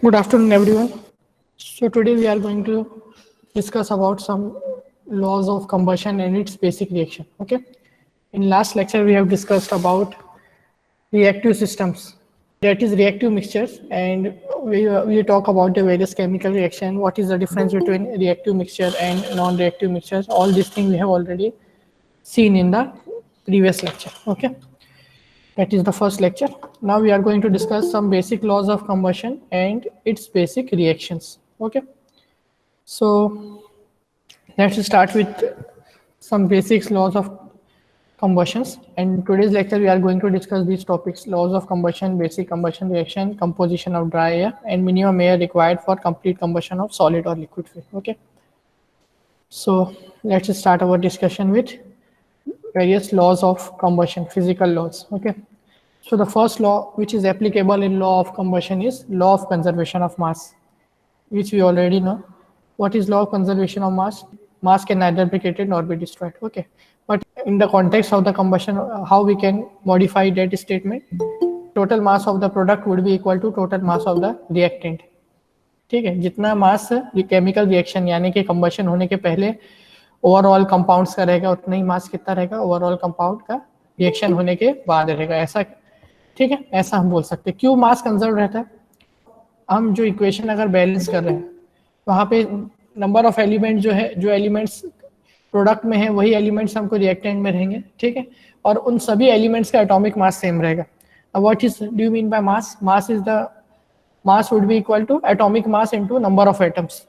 Good afternoon, everyone. So today we are going to discuss about some laws of combustion and its basic reaction. Okay. In last lecture, we have discussed about reactive systems, that is reactive mixtures, and we talk about the various chemical reaction. What is the difference between reactive mixture and non-reactive mixtures? All these things we have already seen in the previous lecture. Okay. That is the first lecture. Now we are going to discuss some basic laws of combustion and its basic reactions. Okay. So let's start with some basics laws of combustions. And today's lecture we are going to discuss these topics: laws of combustion, basic combustion reaction, composition of dry air, and minimum air required for complete combustion of solid or liquid phase. Okay. So let's start our discussion with various laws of combustion, physical laws. Okay. So the first law which is applicable in law of combustion is law of conservation of mass, which we already know. What is law of conservation of mass? Mass can neither be created nor be destroyed. Okay. But in the context of the combustion, how we can modify that statement? Total mass of the product would be equal to total mass of the reactant. ठीक है, जितना मास chemical reaction यानी कि combustion होने के पहले overall compounds का रहेगा उतना ही मास कितना रहेगा ओवरऑल कंपाउंड का रिएक्शन होने के बाद रहेगा, ऐसा ठीक है, ऐसा हम बोल सकते हैं। क्यों मास कंजर्व रहता है? हम जो इक्वेशन अगर बैलेंस कर रहे हैं वहाँ पे नंबर ऑफ एलिमेंट जो है, जो एलिमेंट्स प्रोडक्ट में है वही एलिमेंट्स हमको रिएक्टेंट में रहेंगे, ठीक है, और उन सभी एलिमेंट्स का एटॉमिक मास सेम रहेगा। What is do you mean by mass? Mass is the mass would be equal to atomic mass into number of atoms.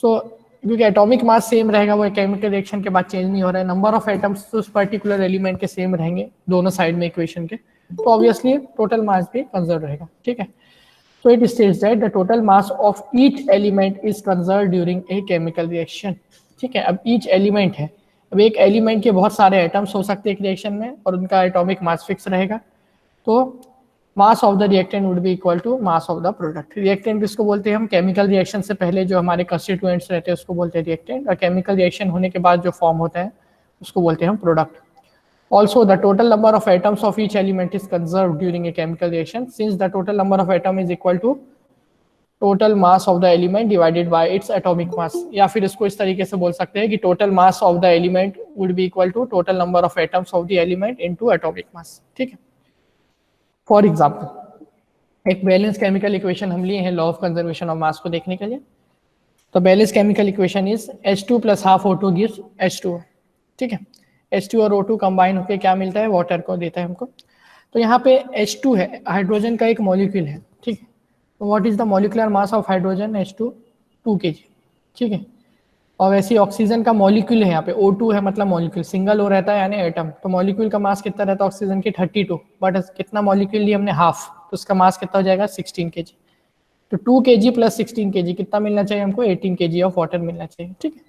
So क्योंकि एटॉमिक मास सेम रहेगा, वो केमिकल रिएक्शन के बाद change नहीं हो रहा है, नंबर ऑफ एटम्स उस पर्टिकुलर एलिमेंट के सेम रहेंगे दोनों साइड में इक्वेशन के, तो ऑब्वियसली टोटल मास भी कंजर्व रहेगा, ठीक है। So it states that the total mass of each element is conserved during a chemical reaction. ठीक है, अब each element है, अब एक एलिमेंट के बहुत सारे एटम्स हो सकते हैं एक रिएक्शन में और उनका एटॉमिक मास फिक्स रहेगा, तो mass of the reactant would be equal to mass of the product. Reactant किसको बोलते हैं हम? केमिकल रिएक्शन से पहले जो हमारे कंस्टिट्यूएंट्स रहते हैं उसको बोलते हैं रिएक्टेंट, और केमिकल रिएक्शन होने के बाद जो फॉर्म होता है उसको बोलते हैं हम product. Also, the total number of atoms of each element is conserved during a chemical reaction, since the total number of atom is equal to total mass of the element divided by its atomic mass। या फिर इसको इस तरीके से बोल सकते हैं कि total mass of the element would be equal to total number of atoms of the element into atomic mass। ठीक है। फॉर एग्जाम्पल, एक बैलेंस केमिकल इक्वेशन हम लिए हैं law of conservation of mass को देखने के लिए। तो balance chemical equation is H2 + ½ O2 gives H2। ठीक है, H2 और O2 कंबाइन होकर क्या मिलता है? वाटर को देता है हमको। तो यहाँ पे H2 है, हाइड्रोजन का एक मॉलिक्यूल है, ठीक है। तो what is the molecular mass of hydrogen? H2 2 kg, ठीक है। और वैसे ऑक्सीजन का मॉलिक्यूल है यहाँ पे, O2 है मतलब मॉलिक्यूल, सिंगल O रहता है यानी एटम, तो मॉलिक्यूल का मास कितना रहता है ऑक्सीजन की? 32, बट कितना मॉलिक्यूल लिए हमने? हाफ, तो उसका मास कितना हो जाएगा? 16 kg। तो 2 kg + 16 kg कितना मिलना चाहिए हमको? 18 kg ऑफ वाटर मिलना चाहिए, ठीक है।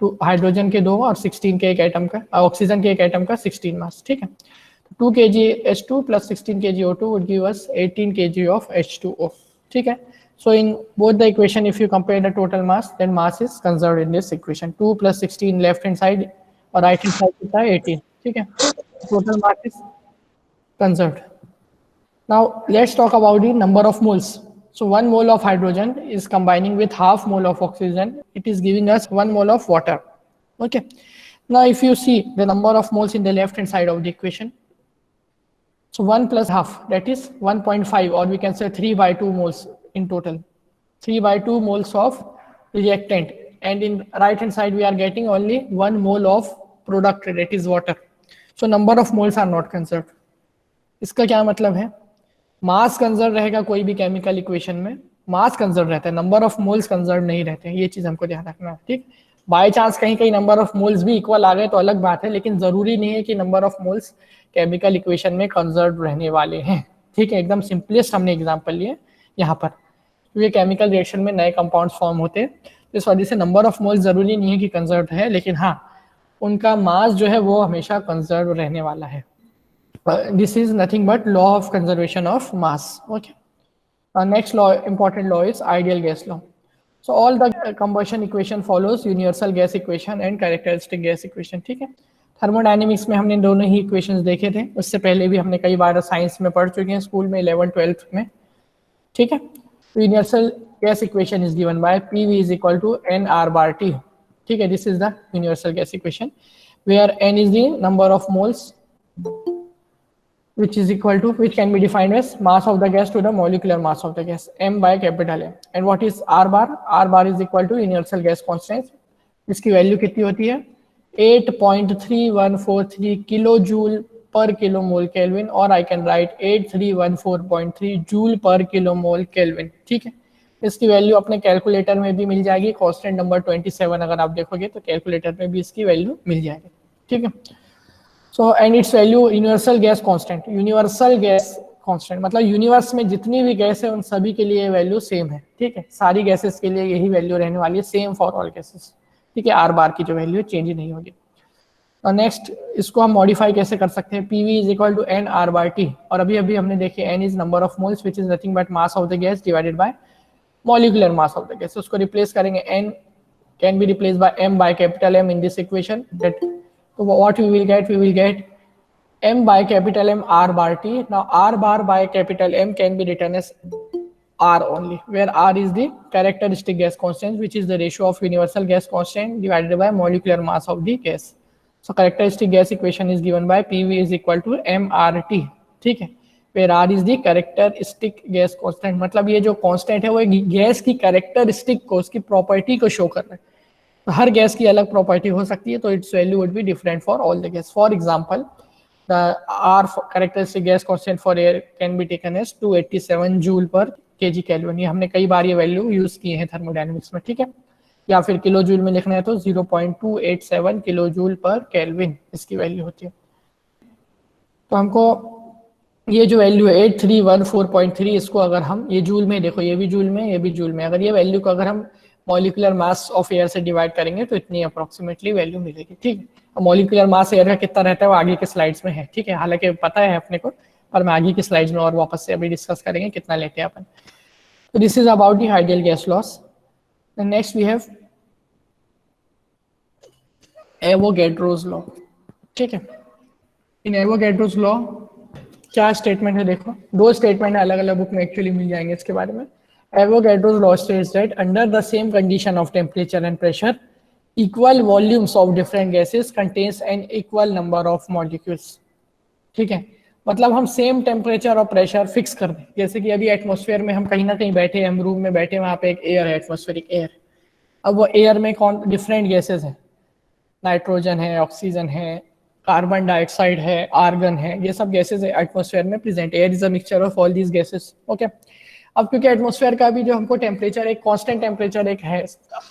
तो हाइड्रोजन के 2 और 16 के एक एटम का, ऑक्सीजन के एक एटम का 16 मास, ठीक है। 2 kg H2 + 16 kg O2 would give us 18 kg of H2O, ठीक है। So in both the equation, if you compare the total mass, then mass is conserved in this equation। 2 + 16 left hand side और right hand side कितना है? 18, ठीक है। Total mass is conserved। Now let's talk about the number of moles। So 1 mole of hydrogen is combining with ½ mole of oxygen. It is giving us 1 mole of water. Okay. Now if you see the number of moles in the left hand side of the equation, so 1 + ½ that is 1.5, or we can say 3/2 moles in total. 3/2 moles of reactant, and in right hand side we are getting only 1 mole of product, that is water. So number of moles are not conserved. इसका क्या मतलब है? मास conserve रहेगा कोई भी chemical equation में, मास conserve रहता है, नंबर ऑफ मोल्स कंजर्व नहीं रहते हैं, ये चीज हमको ध्यान रखना है, ठीक। बाय चांस कहीं कहीं नंबर ऑफ मोल्स भी इक्वल आ गए तो अलग बात है, लेकिन जरूरी नहीं है कि number of moles chemical equation में कंजर्व रहने वाले हैं, ठीक है। एकदम सिंपलेस्ट हमने एग्जांपल लिए यहाँ पर, क्योंकि केमिकल रिएक्शन में नए कंपाउंड्स फॉर्म होते हैं, इस वजह से नंबर ऑफ मोल्स जरूरी नहीं है कि कंजर्व है, लेकिन हाँ उनका मास जो है वो हमेशा कंजर्व रहने वाला है। This is nothing but law of conservation of mass। Okay. Next law, important law, is ideal gas law। So all the combustion equation follows universal gas equation and characteristic gas equation। ठीक है। Thermodynamics में हमने दोनों ही equations देखे थे, उससे पहले भी हमने कई बार साइंस में पढ़ चुके हैं, स्कूल में 11th 12th में, ठीक है। Universal gas equation is given by PV is equal to NR/T. ठीक है, this is the universal gas equation where N is the number of moles which is equal to, which can be defined as mass of the gas to the molecular mass of the gas, m by capital M. And what is R bar? R bar is equal to universal gas constant. इसकी value कितनी होती है? 8.3143 kilo joule पर kilo mole kelvin, और I can write 8314.3 joule पर kilo mole kelvin. ठीक है, इसकी वैल्यू अपने कैलकुलेटर में भी मिल जाएगी. कांस्टेंट नंबर 27 अगर आप देखोगे तो कैलकुलेटर में भी इसकी वैल्यू मिल जाएगी. ठीक है, so and it's value universal gas constant. Universal gas constant मतलब यूनिवर्स में जितनी भी गैस है उन सभी के लिए वैल्यू सेम है. ठीक है, सारी गैसेस के लिए यही वैल्यू रहने वाली है, सेम फॉर ऑल गैसेस. ठीक है, आर बार की जो वैल्यू चेंज नहीं होगी. और नेक्स्ट इसको हम मॉडिफाई कैसे कर सकते हैं? PV is equal to NR/T. और अभी अभी हमने देखे N is number of moles which is nothing but mass of the gas divided by molecular mass of the gas. उसको रिप्लेस करेंगे, N can be replace by M by capital M in this equation. That so what we will get? We will get M by capital M R/T. Now R bar by capital M can be written as R only, where R is the characteristic gas constant, which is the ratio of universal gas constant divided by molecular mass of the gas. So characteristic gas equation is given by PV is equal to MRT. ठीक है, where R is the characteristic gas constant. मतलब ये जो constant है वो gas की characteristic को, उसकी property को show कर रहा है. तो हर गैस की अलग property हो सकती है, तो its value would be different for all the gas. For example, the R characteristic gas constant for air can be taken as 287 joule per kg Kelvin. ये हमने कई बार ये वैल्यू यूज किए हैं थर्मोडायनेमिक्स में. ठीक है, या फिर किलो जूल में लिखना है तो 0.287 किलो जूल पर केल्विन इसकी वैल्यू होती है. तो हमको ये जो वैल्यू है 8314.3, इसको अगर हम ये जूल में देखो, ये भी जूल में, ये भी जूल में, अगर ये वैल्यू को अगर हम मॉलिक्यूलर मास ऑफ एयर से डिवाइड करेंगे तो इतनी अप्रोक्सीमेटली वैल्यू मिलेगी. ठीक है, मॉलिक्यूलर मास एयर का कितना रहता है वो आगे के स्लाइड्स में है. ठीक है, हालांकि पता है अपने को, पर मैं आगे की स्लाइड्स में और वापस से अभी डिस्कस करेंगे कितना लेते हैं अपन. तो this is about the ideal gas laws. Next we have Avogadro's law. ठीक है, इन एवोगैड्रोस लॉ क्या स्टेटमेंट है? देखो, दो स्टेटमेंट अलग अलग बुक में एक्चुअली मिल जाएंगे इसके बारे में. Avogadro's law states that under the same condition of temperature and pressure, equal volumes of different gases contains an equal number of molecules. ठीक है, मतलब हम सेम टेम्परेचर और प्रेशर फिक्स कर दें. जैसे कि अभी एटमॉस्फेयर में हम कहीं ना कहीं बैठे हैं, हम रूम में बैठे, वहाँ पे एक एयर है, एटमॉस्फेरिक एयर. अब वो एयर में कौन डिफरेंट गैसेस हैं? नाइट्रोजन है, ऑक्सीजन है, कार्बन डाइऑक्साइड है, आर्गन है, ये सब गैसेस है एटमॉस्फेयर में present. Air is a mixture of all these gases. Okay, अब क्योंकि एटमॉस्फेयर का भी जो हमको टेम्परेचर एक कांस्टेंट टेम्परेचर एक है,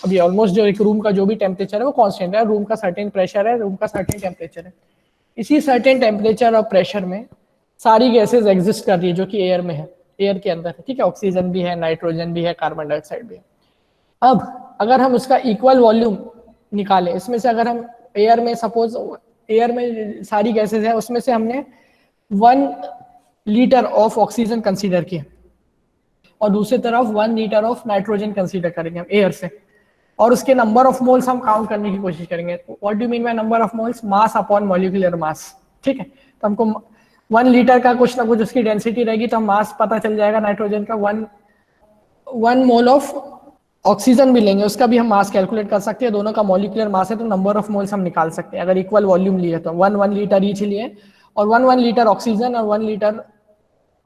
अभी ऑलमोस्ट जो एक रूम का जो भी टेम्परेचर है वो कांस्टेंट है. रूम का सर्टेन प्रेशर है, रूम का सर्टेन टेम्परेचर है. इसी सर्टेन टेम्परेचर और प्रेशर में सारी गैसेस एग्जिस्ट कर रही है जो कि एयर में है, एयर के अंदर है. ठीक है, ऑक्सीजन भी है, नाइट्रोजन भी है, कार्बन डाइऑक्साइड भी है. अब अगर हम उसका इक्वल वॉल्यूम निकालें, इसमें से अगर हम एयर में, सपोज एयर में सारी गैसेस है, उसमें से हमने 1 लीटर ऑफ ऑक्सीजन कंसीडर किया और दूसरी तरफ 1 लीटर ऑफ नाइट्रोजन कंसीडर करेंगे हम एयर से, और उसके नंबर ऑफ मोल्स हम काउंट करने की कोशिश करेंगे. What do mean by number of moles? Mass upon molecular mass. ठीक है, तो हमको 1 लीटर का कुछ ना कुछ उसकी डेंसिटी रहेगी, तो हम मास पता चल जाएगा नाइट्रोजन का. 1 मोल ऑफ ऑक्सीजन भी लेंगे, उसका भी हम मास कैलकुलेट कर सकते हैं. दोनों का मॉलिक्यूलर मास है तो नंबर ऑफ मोल्स हम निकाल सकते हैं अगर इक्वल वॉल्यूम लिए तो. 1 लीटर ईच लिए, और 1 लीटर ऑक्सीजन और 1 लीटर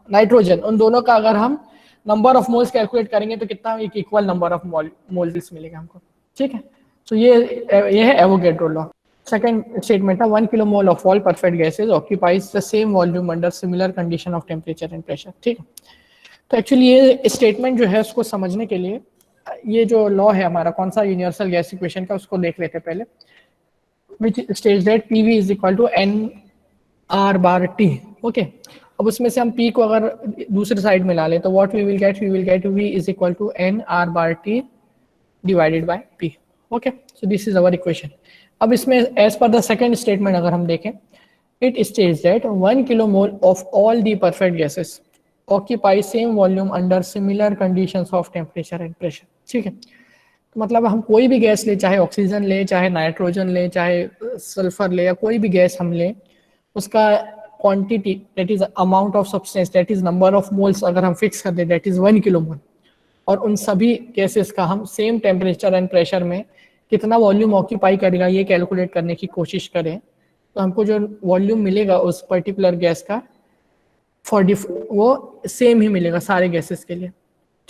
नाइट्रोजन, उन दोनों का अगर हम नंबर ऑफ मोल्स कैलकुलेट करेंगे तो कितना एक इक्वल नंबर ऑफ मोल्स मिलेगा हमको. ठीक है, तो ये है एवोगैड्रो लॉ. सेकंड स्टेटमेंट है 1 kilo mole of all perfect gases occupies the same volume under similar condition of temperature and pressure. ठीक है, तो एक्चुअली ये स्टेटमेंट जो है उसको समझने के लिए ये जो लॉ है हमारा कौन सा, यूनिवर्सल गैस इक्वेशन का, उसको देख लेते पहले. Which states that PV is equal to NR/T. Okay, अब उसमें से हम P को अगर दूसरे साइड में ला लें तो what we will get V is equal to NR/T divided by P. Okay, so this is our equation. अब इसमें as per the second statement अगर हम देखें, it states that 1 kilo mole of all the perfect gases occupy same volume under similar conditions of temperature and pressure. ठीक है, तो मतलब हम कोई भी गैस ले, चाहे ऑक्सीजन ले, चाहे नाइट्रोजन ले, चाहे सल्फर ले, या कोई भी गैस हम ले, उसका quantity that is amount of substance that is number of moles अगर हम फिक्स कर दे दैट इज 1 किलो मोल, और उन सभी गैसेस का हम सेम टेम्परेचर एंड प्रेशर में कितना वॉल्यूम ऑक्यूपाई करेगा ये कैलकुलेट करने की कोशिश करें, तो हमको जो वॉल्यूम मिलेगा उस पर्टिकुलर गैस का वो सेम ही मिलेगा सारे गैसेस के लिए।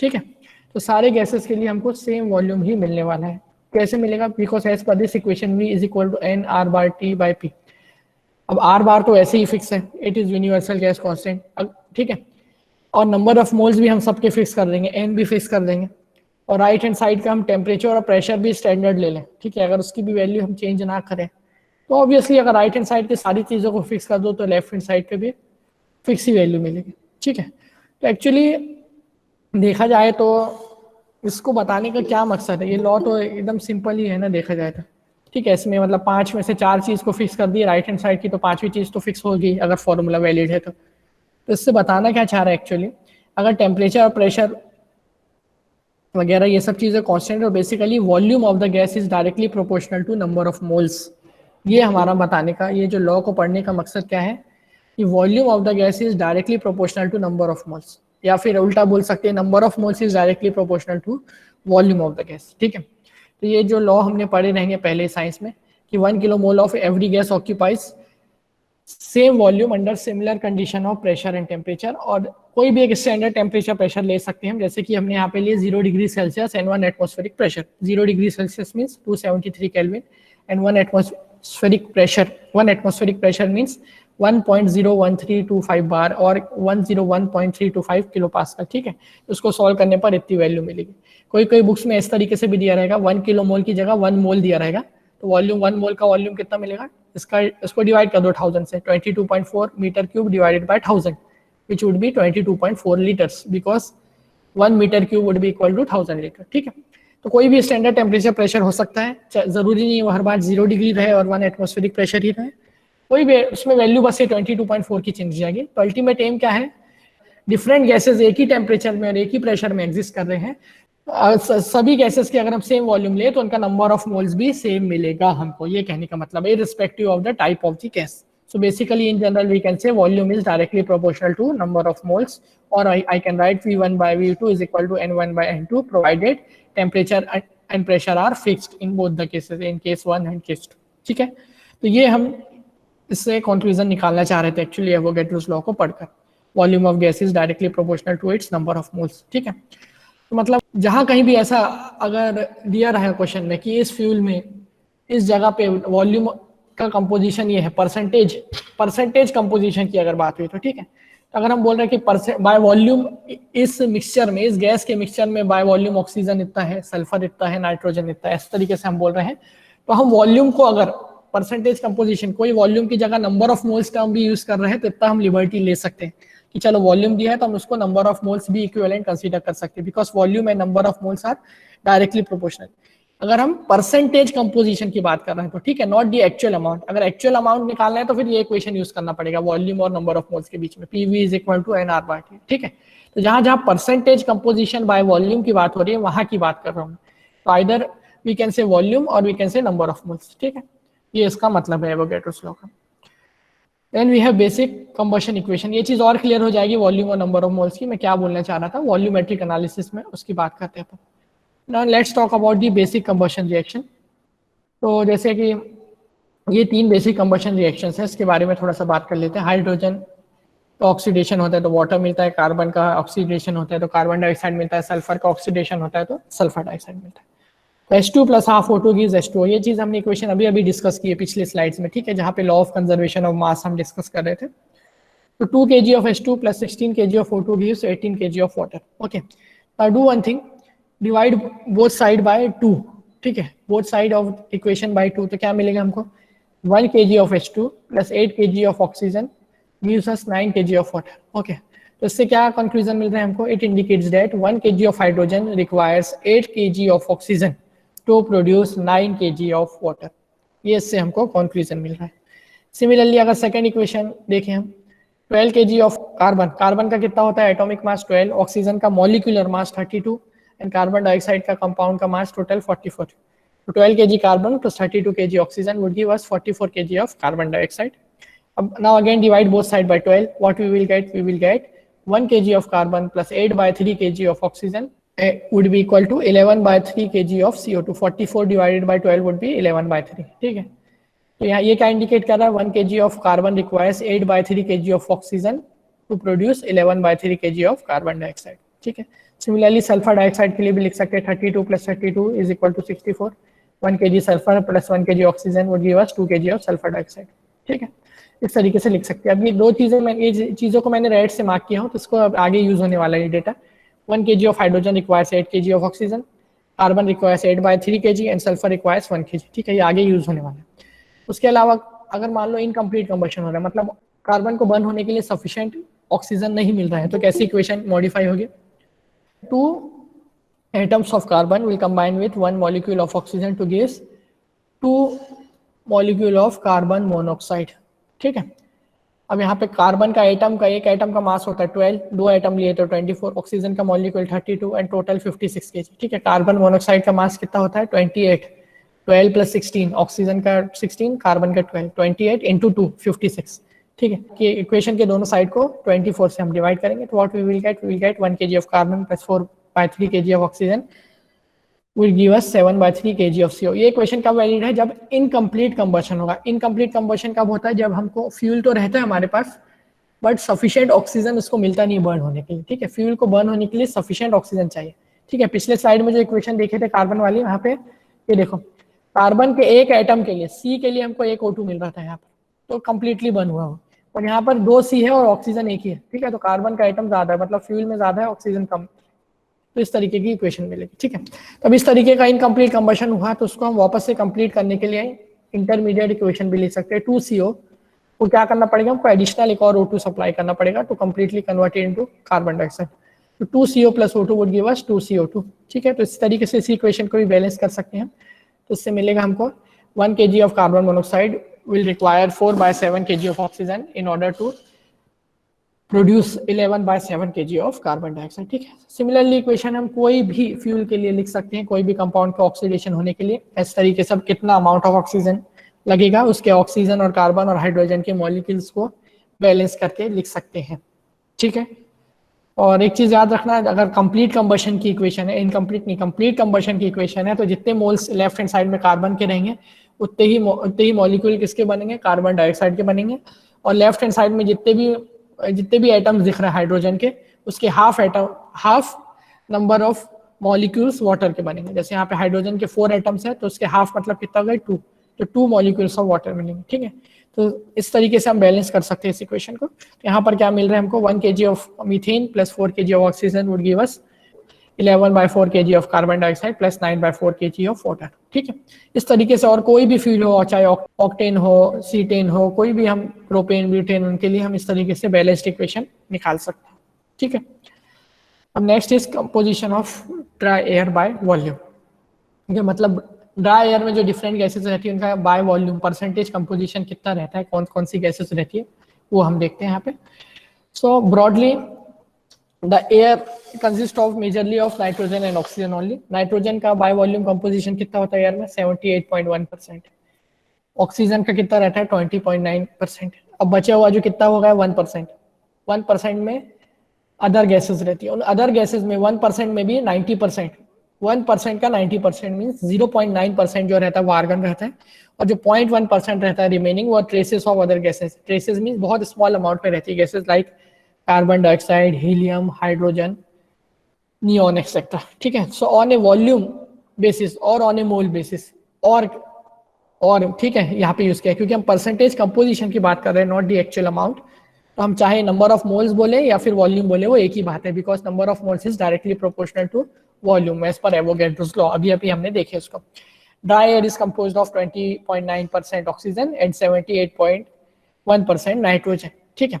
ठीक है, तो सारे गैसेस के लिए हमको सेम वॉल्यूम ही मिलने वाला है। कैसे मिलेगा? Because as per this equation V is equal to n R bar T by P। अब R बार तो ऐसे ही फिक्स है, it is universal gas constant. ठीक है, और नंबर ऑफ मोल्स भी हम सबके फिक्स कर देंगे, n भी फिक्स कर देंगे, और राइट हैंड साइड का हम टेम्परेचर और प्रेशर भी स्टैंडर्ड ले लें। ठीक है, अगर उसकी भी वैल्यू हम चेंज ना करें तो ऑब्वियसली अगर राइट हैंड साइड की सारी चीज़ों को फिक्स कर दो तो लेफ्ट हैंड साइड के भी फिक्स ही वैल्यू मिलेगी। ठीक है, तो एक्चुअली देखा जाए तो इसको बताने का क्या मकसद है, ये लॉ तो एकदम सिंपल ही है ना देखा जाए तो। ठीक है, इसमें मतलब 5 में से 4 चीज़ को फिक्स कर दी राइट हैंड साइड की, तो 5वीं चीज़ तो फिक्स होगी अगर फॉर्मूला वैलिड है तो। इससे बताना क्या चाह रहा है एक्चुअली, अगर टेम्परेचर और प्रेशर वगैरह ये सब चीज़ें कांस्टेंट और basically volume of the gas is directly proportional to number of moles, ये हमारा बताने का, ये जो लॉ को पढ़ने का मकसद क्या है कि volume of the gas is directly proportional to number of moles, या फिर उल्टा बोल सकते हैं number of moles is directly proportional to volume of the gas. ठीक है, तो ये जो लॉ हमने पढ़े रहेंगे पहले साइंस में कि 1 kilo mole of every gas occupies same volume under similar condition of pressure and temperature, और कोई भी एक स्टैंडर्ड टेम्परेचर प्रेशर ले सकते हैं हम, जैसे कि हमने यहाँ पे लिए 0 degree Celsius and 1 atmospheric pressure. 0 degree Celsius means 273 kelvin and 1 atmospheric pressure means 1.01325 बार और 101.325 किलो पास्कल। ठीक है, उसको सॉल्व करने पर इतनी वैल्यू मिलेगी। कोई कोई बुक्स में इस तरीके से भी दिया रहेगा, 1 किलो मोल की जगह 1 मोल दिया रहेगा, तो वॉल्यूम 1 मोल का वॉल्यूम कितना मिलेगा, इसको डिवाइड कर दो 1000 से, 22.4 metre cube divided by 1000 which would be 22.4 liters because 1 metre cube would be equal to 1000 litre. ठीक है, तो कोई भी स्टैंडर्ड टेम्परेचर प्रेशर हो सकता है, जरूरी नहीं वो हर बार 0 डिग्री रहे और 1 एटमॉस्फेरिक प्रेशर ही रहे, कोई भी उसमें वैल्यू बस ये 22.4 की चेंज जाएगी। तो अल्टीमेट एम क्या है, डिफरेंट गैसेस एक ही टेम्परेचर में और एक ही प्रेशर में एग्जिस्ट कर रहे हैं, सभी गैसेस की अगर हम सेम वॉल्यूम ले तो उनका नंबर ऑफ मोल्स भी सेम मिलेगा हमको, ये कहने का मतलब है, irrespective of the type of the gas. So basically in general we can say volume is directly proportional to number of moles, or I can write V1 by V2 is equal to N1 by N2 provided temperature and pressure are fixed in both the cases, in case 1 and case 2। ठीक है, तो ये हम इससे conclusion निकालना चाह रहे थे एक्चुअली एवोगैड्रोस लॉ को पढ़कर, volume of gas is directly proportional to its number of moles. ठीक है, तो मतलब जहाँ कहीं भी ऐसा अगर दिया रहा है क्वेश्चन में कि इस फ्यूल में इस जगह पे वॉल्यूम का कंपोजिशन ये है, परसेंटेज कंपोजिशन की अगर बात हुई तो ठीक है, तो अगर हम बोल रहे हैं कि बाय वॉल्यूम इस मिक्सचर में, इस गैस के मिक्सचर में बाय वॉल्यूम ऑक्सीजन इतना है, सल्फर इतना है, नाइट्रोजन इतना है, इस तरीके से हम बोल रहे हैं, तो हम वॉल्यूम को अगर परसेंटेज कंपोजिशन, कोई वॉल्यूम की जगह नंबर ऑफ मोल्स टर्म भी यूज कर रहे हैं तो इतना हम लिबर्टी ले सकते हैं कि चलो वॉल्यूम दिया है तो हम उसको नंबर ऑफ मोल्स भी इक्विवेलेंट कंसीडर कर सकते हैं, because volume and number of moles are directly proportional. अगर हम परसेंटेज कंपोजिशन की बात कर रहे हैं तो ठीक है, नॉट दी एक्चुअल अमाउंट। अगर एक्चुअल अमाउंट निकालना है तो फिर ये इक्वेशन यूज करना पड़ेगा, वॉल्यूम और नंबर ऑफ मोल्स के बीच में, PV is equal to N R by T. ठीक है, तो जहां जहां परसेंटेज कंपोजिशन बाय वॉल्यूम की बात हो रही है वहां की बात कर रहा हूँ, तो either we can say volume और we can say number of moles. ठीक है, ये इसका मतलब है एवोगैड्रोस लॉ का। Then we have basic combustion equation, ये चीज और क्लियर हो जाएगी वॉल्यूम और नंबर ऑफ मोल्स की, मैं क्या बोलना चाह रहा था वॉल्यूमेट्रिक एनालिसिस में, उसकी बात करते हैं। Now let's talk about the basic combustion reaction। तो जैसे कि ये 3 बेसिक कंबशन रिएक्शंस हैं, इसके बारे में थोड़ा सा बात कर लेते हैं। हाइड्रोजन का ऑक्सीडेशन होता है तो वाटर मिलता है, कार्बन का ऑक्सीडेशन होता है तो कार्बन डाइऑक्साइड मिलता है, सल्फर का ऑक्सीडेशन होता है तो सल्फर डाइऑक्साइड मिलता है। तो H2 + half O2 gives H2O, ये चीज हमने इक्वेशन अभी डिस्कस की है पिछले स्लाइड्स में। ठीक है, जहाँ पे law of conservation of mass हम डिस्कस कर रहे थे। तो 2 kg of H2 + 16 kg of O2 gives 18 kg of water। Okay, now do one thing, divide both side bye 2। ठीक है, both side of equation by 2, तो क्या मिलेगा हमको 1 kg of H2 + 8 kg of oxygen gives us 9 kg of water. Okay, तो इससे क्या conclusion मिल रहा है हमको, it indicates that 1 kg of hydrogen requires 8 kg of oxygen to produce 9 kg of water, ये इससे हमको कंक्लूजन मिल रहा है। सिमिलरली अगर सेकेंड इक्वेशन देखें हम, 12 kg of कार्बन का कितना होता है एटॉमिक मास 12, ऑक्सीजन का molecular mass 32 and carbon dioxide का कंपाउंड का मास टोटल 44। तो 12 kg carbon + 32 kg oxygen would give us 44 kg of carbon dioxide. अब now again divide both side by 12, what we will get 1 kg of carbon + 8/3 kg of oxygen would be equal to 11/3 kg of CO2. 44 divided by 12 would be 11/3. ठीक है, तो यहाँ ये क्या indicate कर रहा है, 1 kg of carbon requires 8/3 kg of oxygen to produce 11/3 kg of carbon dioxide. ठीक है, सिमिलरली सल्फर डाइऑक्साइड के लिए भी लिख सकते हैं 32 + 32 is equal to 64. 1 kg sulphur plus 1 kg oxygen would give us 2 kg of sulphur dioxide. ठीक है, इस तरीके से लिख सकते हैं. अब ये दो चीजें ये चीजों को मैंने रेड से मार्क किया हूँ, तो इसको अब आगे यूज होने वाला है data. 1 kg of hydrogen requires 8 kg of oxygen, carbon requires 8/3 kg and sulfur requires 1 kg. ठीक है, ये आगे यूज होने वाला है. उसके अलावा अगर मान लो इनकम्प्लीट कंबशन हो रहा है, मतलब कार्बन को बर्न होने के लिए सफिशिएंट ऑक्सीजन नहीं मिल रहा है, तो कैसी इक्वेशन मॉडिफाई होगी. 2 atoms of carbon will combine with 1 molecule of oxygen to give 2 molecule of carbon monoxide. ठीक है, अब यहाँ पे कार्बन का एटम का एक एटम का मास होता है 12, 2 एटम लिए तो 24, ऑक्सीजन का मॉलिक्यूल 32 एंड टोटल 56 kg. ठीक है, कार्बन मोनोऑक्साइड का मास कितना होता है 28, 12 + 16, ऑक्सीजन का 16, कार्बन का 12, 28 × 2 56. ठीक है, कि इक्वेशन के दोनों साइड को 24 से हम डिवाइड करेंगे, तो what we will get 1 kg of carbon plus 4/3 kg of oxygen will give us 7/3 kg of CO. ये इक्वेशन कब वैलिड है, जब इनकम्प्लीट कंबशन होगा. इनकम्प्लीट कंबशन कब होता है, जब हमको फ्यूल तो रहता है हमारे पास बट सफिशिएंट ऑक्सीजन उसको मिलता नहीं बर्न होने के लिए. ठीक है, फ्यूल को बर्न होने के लिए सफिशिएंट ऑक्सीजन चाहिए. ठीक है, पिछले स्लाइड में जो इक्वेशन देखे थे कार्बन वाली, वहाँ पे ये देखो कार्बन के एक एटम के लिए C के लिए हमको एक O2 मिल रहा था यहाँ पर, तो कम्प्लीटली बर्न हुआ हो, और यहाँ पर 2 C है और ऑक्सीजन एक ही है. ठीक है, तो कार्बन का एटम ज्यादा है, मतलब फ्यूल में ज्यादा है, ऑक्सीजन कम. तो इस तरीके की इक्वेशन मिलेगी. ठीक है, तो अब इस तरीके का इनकम्प्लीट कंबशन हुआ, तो उसको हम वापस से कंप्लीट करने के लिए इंटरमीडिएट इक्वेशन भी लिख सकते हैं. 2CO को क्या करना पड़ेगा, हमको एडिशनल एक और O2 सप्लाई करना पड़ेगा to completely convert into carbon dioxide. तो 2CO + O2 would give us 2CO2. ठीक है, तो इस तरीके से इस इक्वेशन को भी बैलेंस कर सकते हैं. तो इससे मिलेगा हमको 1 kg of carbon monoxide will require 4/7 kg of oxygen in order to produce 11/7 kg of carbon dioxide. ठीक है, सिमिलरली इक्वेशन हम कोई भी फ्यूल के लिए लिख सकते हैं, कोई भी कंपाउंड का ऑक्सीडेशन होने के लिए. इस तरीके से कितना अमाउंट ऑफ ऑक्सीजन लगेगा, उसके ऑक्सीजन और कार्बन और हाइड्रोजन के मॉलिक्यूल्स को बैलेंस करके लिख सकते हैं. ठीक है, और एक चीज याद रखना, अगर कंप्लीट कंबशन की इक्वेशन है, इनकम्प्लीट नहीं कंप्लीट कंबशन की इक्वेशन है, तो जितने मोल्स लेफ्ट हैंड साइड में कार्बन के रहेंगे उतने ही मॉलिक्यूल किसके बनेंगे, कार्बन डाइऑक्साइड के बनेंगे. और लेफ्ट हैंड साइड में जितने भी एटम्स दिख रहे हैं हाइड्रोजन के, उसके half number of molecules water के बनेंगे. जैसे यहाँ पे हाइड्रोजन के 4 एटम्स है, तो उसके हाफ मतलब कितना हो गया 2, तो 2 मॉलिक्यूल्स ऑफ वाटर मिलेंगे. ठीक है, तो इस तरीके से हम बैलेंस कर सकते हैं इस इक्वेशन को. तो यहाँ पर क्या मिल रहा है हमको, 1 kg of methane plus 4 kg of oxygen would give us 11/4 kg of carbon dioxide plus 9/4 kg of water. ठीक है, इस तरीके से और कोई भी फ्यूल हो, चाहे ऑक्टेन हो, सीटेन हो, कोई भी हम प्रोपेन ब्यूटेन, उनके लिए हम इस तरीके से बैलेंस्ड इक्वेशन निकाल सकते हैं. ठीक है, अब next is composition of dry air by volume. ठीक है, मतलब ड्राई एयर में जो डिफरेंट गैसेस रहती है उनका बाय वॉल्यूम परसेंटेज कंपोजिशन कितना रहता है, कौन कौन सी गैसेस रहती है, वो हम देखते हैं यहाँ पे. So broadly the air consist of majorly of nitrogen and oxygen only. Nitrogen का बाय वॉल्यूम कंपोजिशन कितना होता है एयर में, 78.1%. ऑक्सीजन का कितना रहता है 20.9%. अब बचा हुआ जो कितना होगा 1%. 1% में अदर गैसेस रहती है. उन अदर गैसेस में 1% में भी 90%, 1% का 90% मीन्स 0.9% जो रहता है वो आर्गन रहता है, और जो 0.1% रहता है रिमेनिंग वो traces of other gases. Traces means बहुत स्मॉल अमाउंट में रहती है gases like carbon dioxide, helium, hydrogen, neon etcetera. ठीक है, so on A volume basis और ऑन ए मोल बेसिस और ठीक है यहाँ पे यूज किया क्योंकि हम परसेंटेज कंपोजिशन की बात कर रहे हैं, नॉट द एक्चुअल अमाउंट. तो हम चाहे नंबर ऑफ मोल्स बोले या फिर वॉल्यूम बोले, वो एक ही बात है, because number of moles is directly proportional to volume as per Avogadro's law. अभी हमने देखे उसको. Dry air is composed of 20.9% oxygen and 78.1% nitrogen. ठीक है,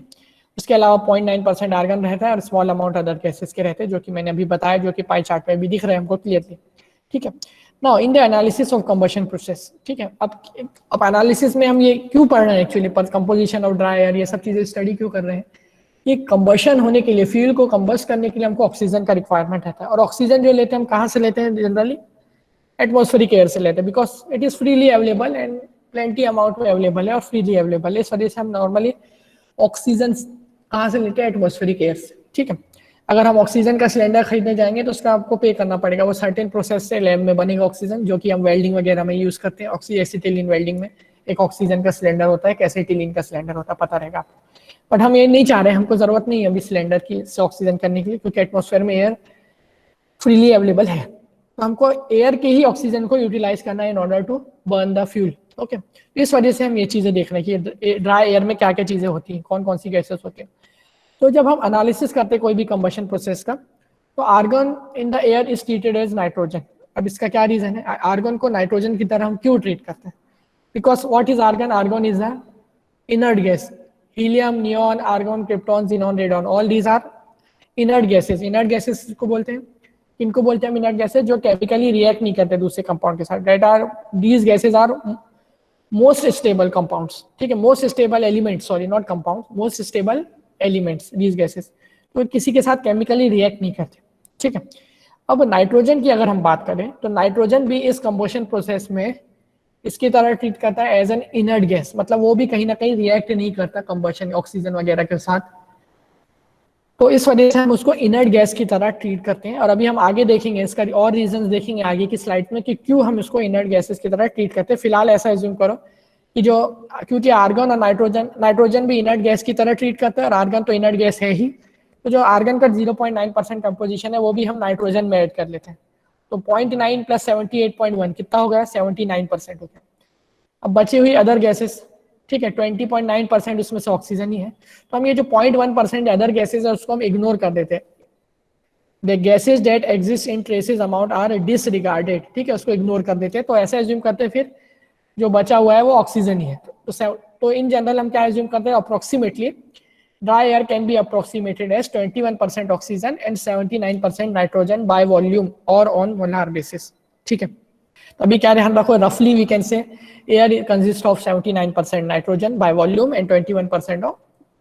इसके अलावा 0.9% आर्गन रहता है और स्मॉल अमाउंट अदर गैसेस के रहते हैं, जो कि मैंने अभी बताया, जो कि पाई चार्ट में भी दिख रहे हैं हमको क्लियरली. ठीक है, now in the analysis of combustion process. ठीक है, अब एनालिसिस में हम ये क्यों पढ़ रहे हैं एक्चुअली, पर कंपोजिशन ऑफ ड्राई एयर, ये सब चीजें स्टडी क्यों कर रहे हैं. ये कंबशन होने के लिए, फ्यूल को कंबस्ट करने के लिए हमको ऑक्सीजन का रिक्वायरमेंट रहता है, और ऑक्सीजन जो लेते हैं हम कहाँ से लेते हैं, जनरली एटमॉस्फेरिक एयर से लेते हैं, because it is freely available and plenty amount में अवेलेबल है और फ्रीली अवेलेबल है. इस वजह से हम नॉर्मली ऑक्सीजन कहाँ से लेते हैं, एटमॉस्फेरिक एयर से. ठीक है, अगर हम ऑक्सीजन का सिलेंडर खरीदने जाएंगे तो उसका आपको पे करना पड़ेगा, वो सर्टेन प्रोसेस से लैब में बनेगा ऑक्सीजन, जो कि हम वेल्डिंग वगैरह में यूज करते हैं। ऑक्सी एसिटिलीन वेल्डिंग में एक ऑक्सीजन का सिलेंडर होता है, एक एसिटिलीन का सिलेंडर होता है, पता रहेगा आपको। बट हम ये नहीं चाह रहे, हमको जरूरत नहीं है अभी सिलेंडर की से ऑक्सीजन करने के लिए, क्योंकि एटमॉस्फेयर में एयर फ्रीली अवेलेबल है। तो हमको एयर के ही ऑक्सीजन को यूटिलाइज करना है in order to burn the fuel. Okay, इस वजह से हम ये चीजें देख रहे हैं कि ड्राई एयर में क्या क्या चीजें होती हैं, कौन कौन सी गैसेस होती हैं। तो जब हम एनालिसिस करते हैं कोई भी कंबशन प्रोसेस का, तो argon in the air is treated as nitrogen. अब इसका क्या रीजन है, आर्गन को नाइट्रोजन की तरह हम क्यों ट्रीट करते हैं? Because what is argon? Argon is a inert gas. Helium, neon, argon, krypton, xenon, radon, all these are inert gases. Inert gases को बोलते हैं, इनको बोलते हैं इनर्ट गैसेस, जो केमिकली रिएक्ट नहीं करते दूसरे कंपाउंड के साथ। That are, these gases are most stable compounds, ठीक है, most stable elements, sorry not compound, most stable elements these gases, तो किसी के साथ केमिकली रिएक्ट नहीं करते, ठीक है। अब नाइट्रोजन की अगर हम बात करें तो नाइट्रोजन भी इस कंबशन प्रोसेस में इसकी तरह ट्रीट करता है एज एन इनर्ट गैस, मतलब वो भी कहीं ना कहीं रिएक्ट नहीं करता कंबशन ऑक्सीजन वगैरह के साथ। तो इस वजह से हम उसको इनर्ट गैस की तरह ट्रीट करते हैं। और अभी हम आगे देखेंगे इसका और रीजंस देखेंगे आगे की स्लाइड में कि क्यों हम इसको इनर्ट गैसेस की तरह ट्रीट करते हैं। फिलहाल ऐसा एज्यूम करो कि जो, क्योंकि आर्गन और नाइट्रोजन भी इनर्ट गैस की तरह ट्रीट करते हैं और आर्गन तो इनर्ट गैस है ही, तो जो आर्गन का 0.9% कंपोजिशन है वो भी हम नाइट्रोजन में ऐड कर लेते हैं। तो 0.9 प्लस 78.1 कितना हो गया? 79% हो गया। अब बची हुई अदर गैसेस, ठीक है, 20.9% उसमें से ऑक्सीजन ही है, तो हम ये जो 0.1% अदर गैसेस है उसको हम इग्नोर कर देते हैं। The gases that exist in traces amount are disregarded, ठीक है, उसको इग्नोर कर देते हैं। तो ऐसा एज्यूम करते हैं फिर जो बचा हुआ है वो ऑक्सीजन ही है। तो इन जनरल हम क्या एज्यूम करते हैं? Approximately dry air can be approximated as 21% oxygen and 79% nitrogen by volume और ऑन मोलार बेसिस, ठीक है। तो अभी क्या ध्यान रखो, रफली we can say air consist of 79% nitrogen by volume and 21% of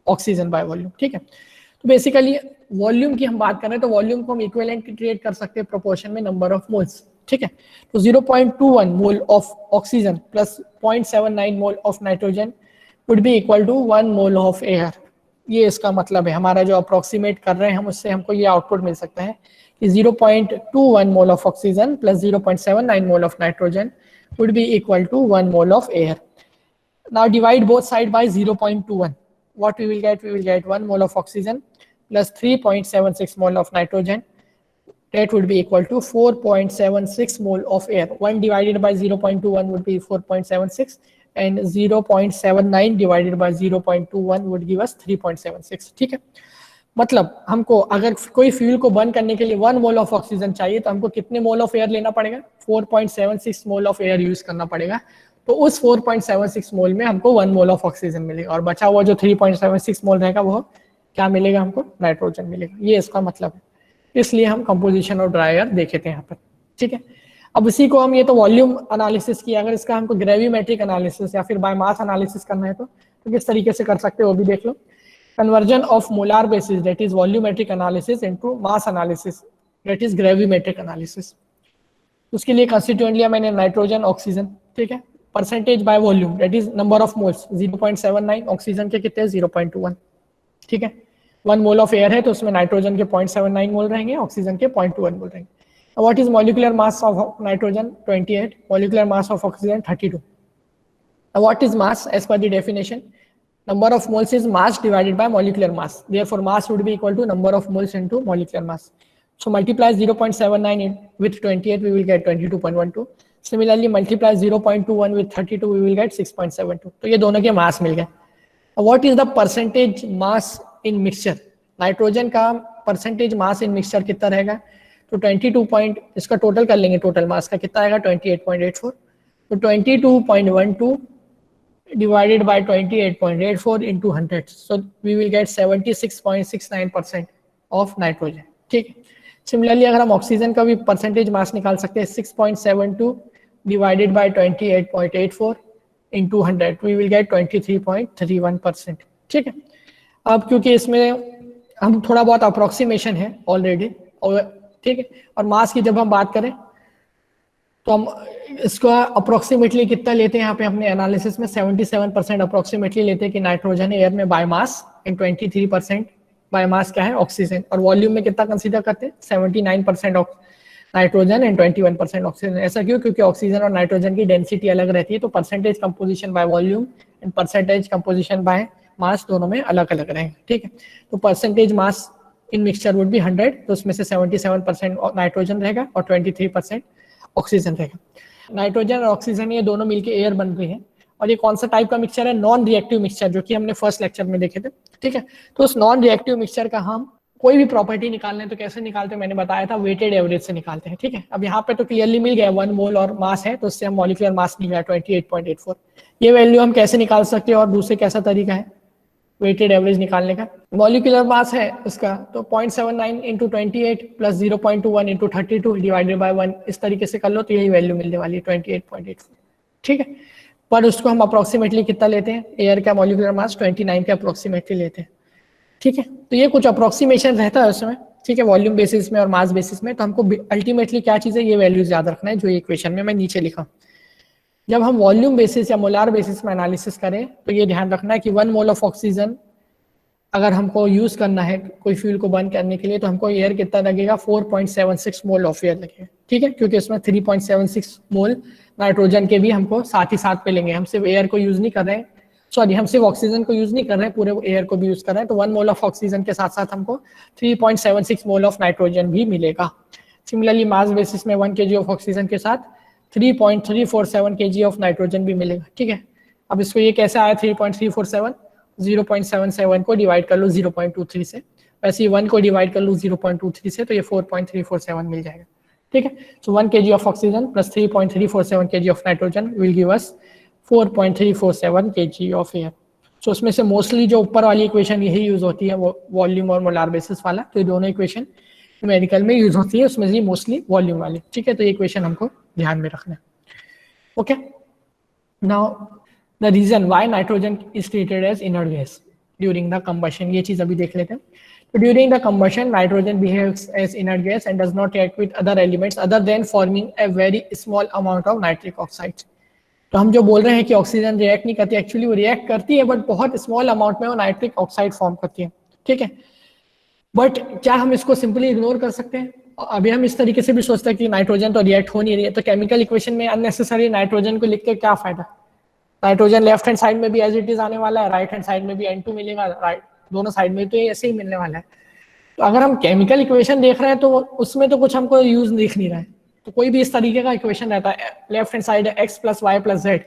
oxygen by volume, ठीक है। तो बेसिकली वॉल्यूम की हम बात करें तो वॉल्यूम को हम इक्विवेलेंट क्रिएट कर सकते हैं प्रोपोर्शन में नंबर ऑफ मोल्स, ठीक है। तो 0.21 mole of oxygen plus 0.79 mole of nitrogen would be equal to 1 mole of air. ये इसका मतलब है, हमारा जो अप्रोक्सीमेट कर रहे हैं हम, उससे हमको ये आउटपुट मिल सकता है कि 0.21 mole of oxygen plus 0.79 mole of nitrogen would be equal to 1 mole of air. Now divide both side by 0.21, what we will get 1 mole of oxygen plus 3.76 mole of nitrogen, that would be equal to 4.76 mole of air. 1 divided by 0.21 would be 4.76 and 0.79 divided by 0.21 would give us 3.76, ठीक है। मतलब हमको अगर कोई fuel को burn करने के लिए 1 मोल ऑफ ऑक्सीजन चाहिए तो हमको कितने मोल ऑफ एयर लेना पड़ेगा? 4.76 मोल ऑफ एयर यूज करना पड़ेगा। तो उस 4.76 मोल में हमको 1 मोल ऑफ ऑक्सीजन मिलेगा और बचा हुआ जो 3.76 मोल रहेगा वो क्या मिलेगा? हमको नाइट्रोजन मिलेगा। ये इसका मतलब है, इसलिए हम कंपोजिशन ऑफ ड्राई एयर देखे थे यहाँ पर, ठीक है। अब इसी को हम, ये तो वॉल्यूम एनालिसिस किया, अगर इसका हमको ग्रेविमेट्रिक एनालिसिस या फिर बाय मास एनालिसिस करना है तो किस तरीके से कर सकते हो वो भी देख लो। Conversion of molar basis, that is volumetric analysis, into mass analysis, that is gravimetric analysis. उसके लिए कंस्टिट्यूएंट लिया मैंने नाइट्रोजन, ऑक्सीजन, ठीक है। Percentage by volume, that is number of moles 0.79, oxygen के कितने? 0.21, ठीक है। 1 मोल ऑफ एयर है तो उसमें नाइट्रोजन के 0.79 मोल रहेंगे, ऑक्सीजन के 0.21 मोल रहेंगे। What is molecular mass of nitrogen? 28, molecular mass of oxygen 32। What is mass as per the definition? number of moles is mass divided by molecular mass, therefore mass would be equal to number of moles into molecular mass. So multiply 0.79 with 28, we will get 22.12. Similarly multiply 0.21 with 32, we will get 6.72. तो ये दोनों के मास मिल गए। What is the percentage mass in mixture? Nitrogen का percentage mass इन mixture कितना रहेगा? तो 22 इसका टोटल कर लेंगे, टोटल मास का कितना आएगा? 28.84। तो 22.12 divided by 28.84 into 100, so we will get 76.69% of nitrogen, ठीक है। सिमिलरली अगर हम ऑक्सीजन का भी परसेंटेज मास निकाल सकते हैं, 6.72 divided by 28.84 into 100, we will get 23.31%, ठीक है। अब क्योंकि इसमें हम थोड़ा बहुत अप्रोक्सीमेशन है ऑलरेडी, और ठीक है, और मास की जब हम बात करें तो हम इसको अप्रोक्सीमेटली कितना लेते हैं यहाँ पे अपने एनालिसिस में? 77% अप्रोक्सीमेटली लेते हैं कि नाइट्रोजन एयर में by mass and 23% by mass क्या है, ऑक्सीजन, और वॉल्यूम में कितना कंसीडर करते हैं, 79% नाइट्रोजन एंड 21% ऑक्सीजन। ऐसा क्यों, क्योंकि ऑक्सीजन और नाइट्रोजन की डेंसिटी अलग रहती है, तो percentage composition bye volume and percentage composition by mass दोनों में अलग अलग रहेंगे, ठीक है। तो percentage mass in mixture would be 100, तो उसमें से 77% नाइट्रोजन रहेगा और 23% ऑक्सीजन रहेगा। नाइट्रोजन और ऑक्सीजन ये दोनों मिलकर एयर बन रही है, और ये कौन सा टाइप का मिक्सचर है, नॉन रिएक्टिव मिक्सचर, जो कि हमने फर्स्ट लेक्चर में देखे थे, ठीक है। तो उस नॉन रिएक्टिव मिक्सचर का हम कोई भी प्रॉपर्टी निकालने तो कैसे निकालते हैं, मैंने बताया था वेटेड एवरेज से निकालते हैं, ठीक है। अब यहाँ पे तो क्लियरली मिल गया 1 मोल और मास है, तो उससे हम मॉलिक्यूलर मास निकाला 28.84। ये वैल्यू हम कैसे निकाल सकते हैं और दूसरे कैसा तरीका है वेटेड एवरेज निकालने का, मॉलिक्यूलर मास है इसका, तो 0.79 into 28 plus 0.21 into 32 divided by 1, इस तरीके से कर लो तो यही वैल्यू मिलने वाली है 28.84, ठीक है। पर उसको हम अप्रोक्सीमेटली कितना लेते हैं, एयर का मॉलिक्यूलर मास 29 के अप्रोक्सीमेटली लेते हैं, ठीक है। तो ये कुछ अप्रोक्सीमेशन रहता है उसमें, ठीक है, वॉल्यूम बेसिस में और मास बेसिस में। तो हमको अल्टीमेटली क्या चीज़ है, ये वैल्यूज याद रखना है जो ये इक्वेशन में मैं नीचे लिखा। जब हम वॉल्यूम बेसिस या मोलार बेसिस में एनालिसिस करें तो ये ध्यान रखना है कि 1 मोल ऑफ ऑक्सीजन अगर हमको यूज करना है कोई फ्यूल को बर्न करने के लिए, तो हमको एयर कितना लगेगा, 4.76 मोल ऑफ एयर लगेगा, ठीक है, क्योंकि इसमें 3.76 मोल नाइट्रोजन के भी हमको साथ ही साथ पे लेंगे। हम सिर्फ एयर को यूज नहीं कर रहे हैं, सॉरी, हम सिर्फ ऑक्सीजन को यूज नहीं कर रहे हैं, पूरे एयर को भी यूज कर रहे हैं। तो 1 मोल ऑफ ऑक्सीजन के साथ साथ हमको 3.76 मोल ऑफ नाइट्रोजन भी मिलेगा। सिमिलरली मास बेसिस में 1 kg ऑफ ऑक्सीजन के साथ 3.347 kg ऑफ नाइट्रोजन भी मिलेगा, ठीक है। अब इसको ये कैसे आया 3.347, 0.77 को डिवाइड कर लो 0.23 से, वैसे ही 1 को डिवाइड कर लो 0.23 से, तो ये 4.347 मिल जाएगा, ठीक है। So 1 kg of oxygen plus 3.347 kg of nitrogen will give us 4.347 kg of air. So उसमें से मोस्टली जो ऊपर वाली इक्वेशन यही यूज होती है, वो वॉल्यूम और मोलार बेसिस वाला, तो ये दोनों इक्वेशन न्यूमेरिकल में यूज होती है, उसमें से मोस्टली वॉल्यूम वाली, ठीक है। तो ये इक्वेशन हमको ध्यान में रखना है, okay. Now the reason why nitrogen is treated as inert gas during the combustion, ये चीज अभी देख लेते हैं। तो during the combustion nitrogen behaves as inert gas and does not react with other elements other than forming a very small amount of nitric oxide. तो हम जो बोल रहे हैं कि ऑक्सीजन रिएक्ट नहीं करती, एक्चुअली वो रिएक्ट करती है, बट बहुत स्मॉल अमाउंट में वो नाइट्रिक ऑक्साइड फॉर्म करती है, ठीक है। बट क्या हम इसको सिंपली इग्नोर कर सकते हैं? अभी हम इस तरीके से भी सोचते हैं कि नाइट्रोजन तो रिएक्ट हो नहीं रही है, तो केमिकल इक्वेशन में अननेसेसरी नाइट्रोजन को लिख के क्या फायदा। नाइट्रोजन लेफ्ट हैंड साइड में भी एज इट इज आने वाला है, राइट हैंड साइड में भी N2 मिलेगा, राइट, दोनों साइड में तो ये ऐसे ही मिलने वाला है। तो अगर हम केमिकल इक्वेशन देख रहे हैं तो उसमें तो कुछ हमको यूज दिख नहीं रहा है। तो कोई भी इस तरीके का इक्वेशन रहता है, लेफ्ट हैंड साइड है x plus y plus z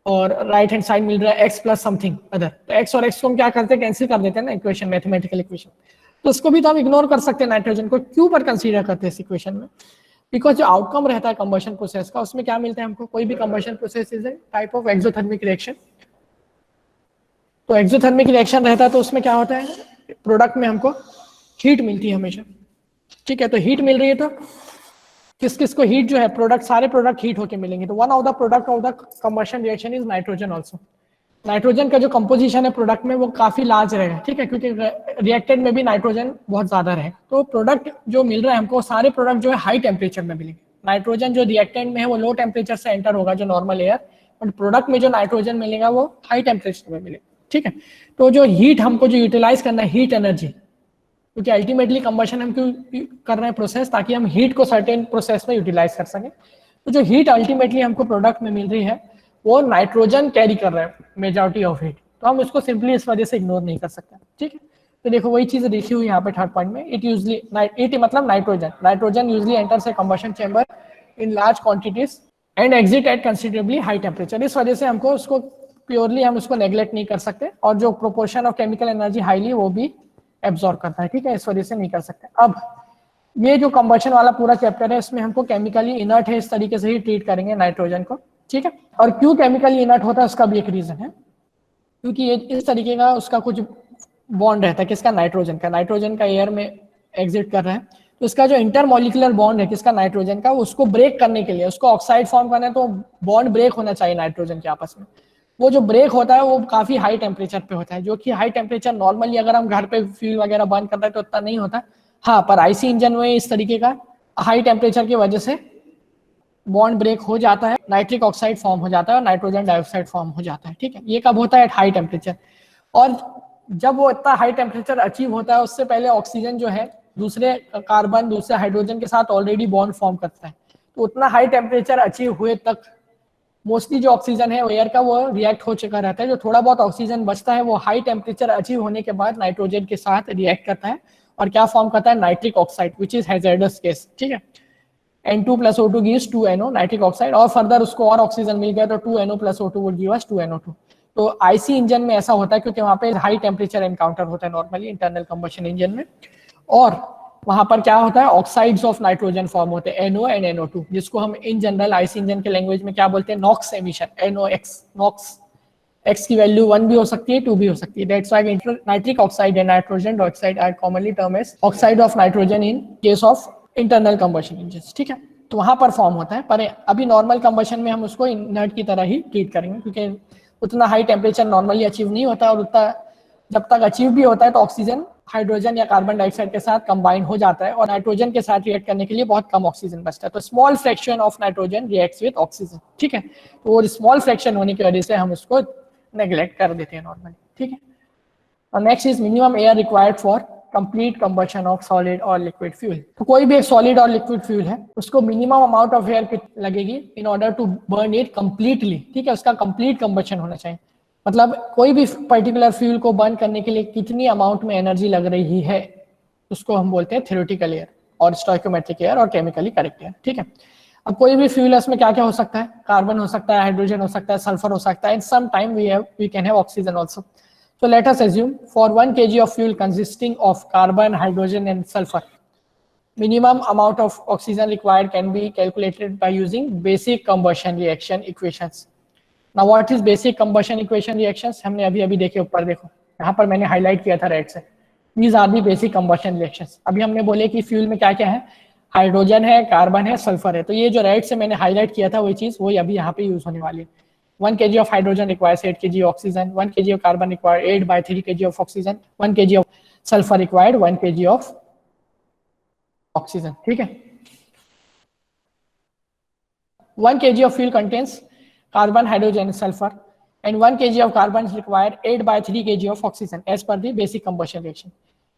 और राइट हैंड साइड मिल रहा है x प्लस समथिंग अदर, तो x और x को हम क्या करते हैं, कैंसिल कर देते हैं ना इक्वेशन, मैथमेटिकल इक्वेशन। तो उसको भी तो हम इग्नोर कर सकते हैं, नाइट्रोजन को क्यों पर कंसीडर करते हैं इस इक्वेशन में, बिकॉज जो आउटकम रहता है कंबशन प्रोसेस का, उसमें क्या मिलता है हमको, कोई भी combustion process is a type of exothermic reaction. तो एक्सोथर्मिक रिएक्शन रहता है तो उसमें क्या होता है, प्रोडक्ट में हमको हीट मिलती है हमेशा, ठीक है। तो हीट मिल रही है तो किस किस को हीट जो है, प्रोडक्ट, सारे प्रोडक्ट हीट होके मिलेंगे। तो one of the product of the combustion reaction is nitrogen also. Nitrogen का जो कंपोजिशन है प्रोडक्ट में वो काफी लार्ज रहेगा, ठीक है, क्योंकि रिएक्टेड में भी नाइट्रोजन बहुत ज्यादा रहेगा। तो प्रोडक्ट जो मिल रहा है हमको, सारे प्रोडक्ट जो है हाई टेम्परेचर में मिलेंगे। नाइट्रोजन जो रिएक्टेंट में है वो लो टेम्परेचर से एंटर होगा, जो नॉर्मल एयर, बट प्रोडक्ट में जो नाइट्रोजन मिलेगा वो हाई टेम्परेचर में मिलेगा, ठीक है। तो जो हीट हमको जो यूटिलाइज करना है, हीट एनर्जी, क्योंकि अल्टीमेटली कंबशन हम क्यों कर रहे हैं प्रोसेस, ताकि हम हीट को सर्टेन प्रोसेस में यूटिलाइज कर सकें। तो जो हीट अल्टीमेटली हमको प्रोडक्ट में मिल रही है वो नाइट्रोजन कैरी कर रहा है मेजॉरिटी ऑफ हीट, तो हम उसको सिंपली इस वजह से इग्नोर नहीं कर सकते, ठीक है। तो देखो वही चीज लिखी हुई यहाँ पे थर्ड पॉइंट में, इट मतलब nitrogen usually enters a combustion chamber in large quantities and exit at considerably high temperature. इस वजह से हमको उसको प्योरली हम उसको नेग्लेक्ट नहीं कर सकते, और जो proportion of chemical energy highly वो भी एब्जॉर्ब करता है, ठीक है, इस वजह से नहीं कर सकते। अब ये जो कंबशन वाला पूरा चैप्टर है इसमें हमको केमिकली इनर्ट है इस तरीके से ही ट्रीट करेंगे नाइट्रोजन को, ठीक है। और क्यों केमिकली इनर्ट होता है उसका भी एक रीजन है, क्योंकि ये इस तरीके का उसका कुछ बॉन्ड रहता है, किसका, नाइट्रोजन का एयर में एग्जिट कर रहा है, तो इसका जो इंटरमोलिकुलर बॉन्ड है किसका, नाइट्रोजन का, उसको ब्रेक करने के लिए, उसको ऑक्साइड फॉर्म करना है तो बॉन्ड ब्रेक होना चाहिए नाइट्रोजन के आपस में। वो जो ब्रेक होता है वो काफी हाई टेम्परेचर पे होता है, जो कि हाई टेम्परेचर नॉर्मली अगर हम घर पे फ्यूल वगैरह बर्न करते हैं तो उतना नहीं होता, हाँ, पर आईसी इंजन में इस तरीके का हाई टेम्परेचर की वजह से बॉन्ड ब्रेक हो जाता है, नाइट्रिक ऑक्साइड फॉर्म हो जाता है और नाइट्रोजन डाइऑक्साइड फॉर्म हो जाता है, ठीक है। ये कब होता है, एट हाई टेम्परेचर। और जब वो इतना हाई टेम्परेचर अचीव होता है उससे पहले ऑक्सीजन जो है दूसरे कार्बन दूसरे हाइड्रोजन के साथ ऑलरेडी बॉन्ड फॉर्म करता है, तो उतना हाई टेम्परेचर अचीव हुए तक मोस्टली जो ऑक्सीजन है एयर का वो रिएक्ट हो चुका रहता है। जो थोड़ा बहुत ऑक्सीजन बचता है वो हाई टेम्परेचर अचीव होने के बाद नाइट्रोजन के साथ रिएक्ट करता है और क्या फॉर्म करता है, nitric oxide, which is hazardous gas. ठीक है, N2 plus O2 gives 2NO nitric oxide, और फर्दर उसको और ऑक्सीजन मिल गया तो 2NO plus O2 would give us 2NO2। तो आईसी इंजन में ऐसा होता है क्योंकि वहां पे हाई टेम्परेचर एनकाउंटर होता है नॉर्मली इंटरनल कंबशन इंजन में, और वहां पर क्या होता है, ऑक्साइड्स ऑफ नाइट्रोजन फॉर्म होते हैं NO एंड NO2, जिसको हम इन जनरल आईसी इंजन के लैंग्वेज में क्या बोलते हैं, NOx emission, NOx, NOx. X की वैल्यू 1 भी हो सकती है 2 भी हो सकती है। That's why nitric oxide and nitrogen dioxide are commonly term as oxide of nitrogen in case of internal combustion engine. ठीक है, तो वहां पर फॉर्म होता है, पर अभी नॉर्मल कंबशन में हम उसको इनर्ट की तरह ही ट्रीट करेंगे क्योंकि उतना हाई टेम्परेचर नॉर्मली अचीव नहीं होता, और उतना जब तक अचीव भी होता है तो ऑक्सीजन हाइड्रोजन या कार्बन डाइऑक्साइड के साथ कंबाइन हो जाता है और नाइट्रोजन के साथ रिएक्ट करने के लिए बहुत कम ऑक्सीजन बचता है, तो small fraction of nitrogen reacts with oxygen. ठीक है, तो वो स्मॉल फ्रैक्शन होने की वजह से हम उसको नेग्लेक्ट कर देते हैं नॉर्मली। ठीक है, और next is minimum air required for complete combustion of solid और लिक्विड फ्यूल। तो कोई भी एक सॉलिड और लिक्विड फ्यूल है उसको मिनिमम अमाउंट ऑफ एयर लगेगी in order to burn it completely. ठीक है, उसका कंप्लीट कंबशन होना चाहिए, मतलब कोई भी पर्टिकुलर फ्यूल को बर्न करने के लिए कितनी अमाउंट में एनर्जी लग रही है उसको हम बोलते हैं थ्योरेटिकल एयर और स्टोइकोमेट्रिक एयर और केमिकली करेक्ट एयर। ठीक है, अब कोई भी फ्यूल है उसमें क्या क्या हो सकता है, कार्बन हो सकता है, हाइड्रोजन हो सकता है, सल्फर हो सकता है, and some time we can have oxygen also. So let us assume for 1 kg of fuel consisting of carbon, hydrogen and sulfur, minimum amount of oxygen required can be calculated by using basic combustion reaction equations. Now what is basic combustion equation reactions? हमने अभी देखे, ऊपर देखो, यहाँ पर मैंने highlight किया था रेड से। These are the basic combustion reactions. अभी हमने बोले कि फ्यूल में क्या क्या है, हाइड्रोजन है, कार्बन है, सल्फर है, तो ये जो रेड से मैंने हाईलाइट किया था वही चीज वही अभी यहाँ पे यूज होने वाली है। 1 kg of hydrogen requires 8 kg oxygen, 1 kg of carbon required 8 by 3 kg of oxygen, 1 kg of sulfur required 1 kg of oxygen। ठीक है, 1 kg of fuel contains carbon, hydrogen and sulfur, and 1 kg of carbon is required 8 by 3 kg of oxygen as per the basic combustion reaction।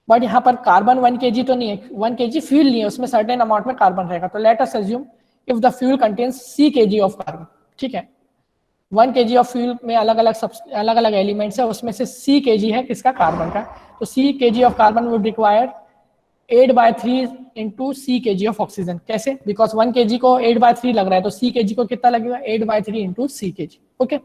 But यहाँ पर carbon 1 kg तो नहीं है, 1 kg fuel नहीं है, उसमें सर्टेन अमाउंट में carbon रहेगा, तो let us assume if the fuel contains C kg of carbon. ठीक है, 1 kg ऑफ फ्यूल में अलग अलग एलिमेंट्स है, उसमें से C kg है किसका, कार्बन का, तो C kg of carbon would require 8 by 3 into C kg of oxygen. कैसे, बिकॉज 1 kg को 8 by 3 लग रहा है तो C kg को कितना लगेगा, 8 by 3 into C kg। Okay,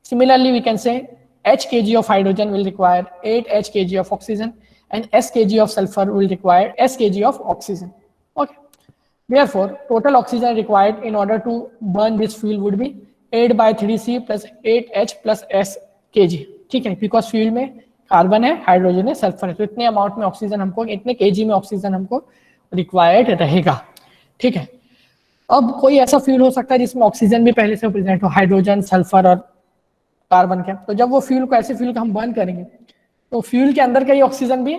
similarly we can say H kg of hydrogen will require 8 H kg of oxygen and S kg of sulfur will require S kg of oxygen। Okay, therefore total oxygen required in order to burn this fuel would be 8 by 3C plus 8H plus S kg। ठीक है, because fuel में carbon है, hydrogen है, sulphur है, तो इतने amount में oxygen हमको, इतने केजी में ऑक्सीजन हमको रिक्वायर्ड रहेगा। ठीक है, अब कोई ऐसा फ्यूल हो सकता है जिसमें ऑक्सीजन भी पहले से प्रेजेंट हो, हाइड्रोजन, सल्फर और कार्बन का, तो जब वो फ्यूल को, ऐसे फ्यूल को हम बर्न करेंगे तो फ्यूल के अंदर का ही ऑक्सीजन भी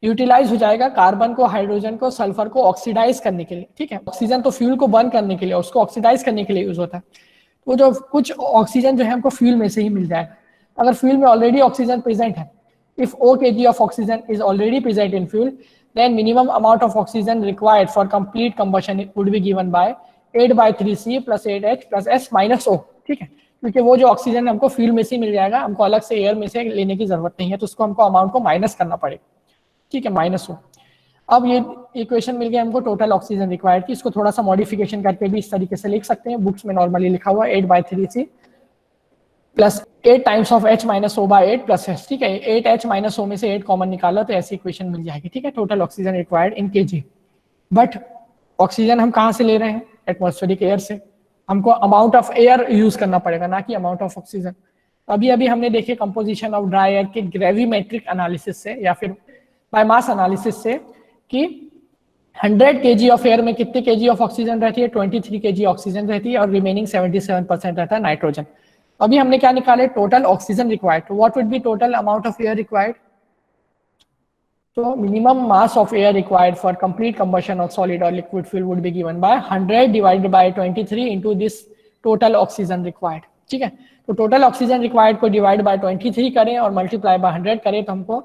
यूटिलाइज हो जाएगा कार्बन को, हाइड्रोजन को, सल्फर को ऑक्सीडाइज करने के लिए। ठीक है, ऑक्सीजन तो फ्यूल को बर्न करने के लिए, उसको ऑक्सीडाइज करने के लिए यूज होता है, तो जो कुछ ऑक्सीजन जो है हमको फ्यूल में से ही मिल जाएगा। अगर फ्यूल में ऑलरेडी ऑक्सीजन प्रेजेंट है, if O kg of oxygen is already present in fuel, then minimum amount of oxygen required for complete combustion would be given by 8 by 3C plus 8H plus S minus O। ठीक है, क्योंकि वो जो oxygen हमको fuel में से मिल जाएगा, हमको अलग से एयर में से लेने की जरूरत नहीं है, तो उसको हमको अमाउंट को माइनस करना पड़ेगा। ठीक है, माइनस हो। अब ये इक्वेशन मिल गया हमको टोटल ऑक्सीजन रिक्वायर्ड की, इसको थोड़ा सा मॉडिफिकेशन करके भी इस तरीके से लिख सकते हैं, बुक्स में नॉर्मली लिखा हुआ 8 by 3C plus 8 times of H minus O by 8 plus S। ठीक है, 8H माइनस O में से 8 कॉमन निकाला तो ऐसी इक्वेशन मिल जाएगी। ठीक है, total oxygen required in kg। But oxygen हम कहाँ से ले रहे हैं, एटमॉस्फेरिक एयर से, हमको अमाउंट ऑफ एयर यूज करना पड़ेगा, ना कि अमाउंट ऑफ ऑक्सीजन। अभी हमने देखे कंपोजिशन ऑफ ड्राई एयर के ग्रेविमेट्रिक एनालिसिस से या फिर बाय मास एनालिसिस से कि 100 kg ऑफ एयर में कितने kg ऑफ ऑक्सीजन रहती है, 23 kg ऑक्सीजन रहती है और रिमेनिंग 77% रहता है नाइट्रोजन। अभी हमने क्या निकाले, टोटल ऑक्सीजन रिक्वायर्ड, तो what would be total amount of air required, तो minimum mass of air required for complete combustion of solid और liquid fuel would be given by 100 divided by 23 into this total oxygen required. ठीक है, तो total oxygen required को divide by 23 करें और multiply by 100 करें तो हमको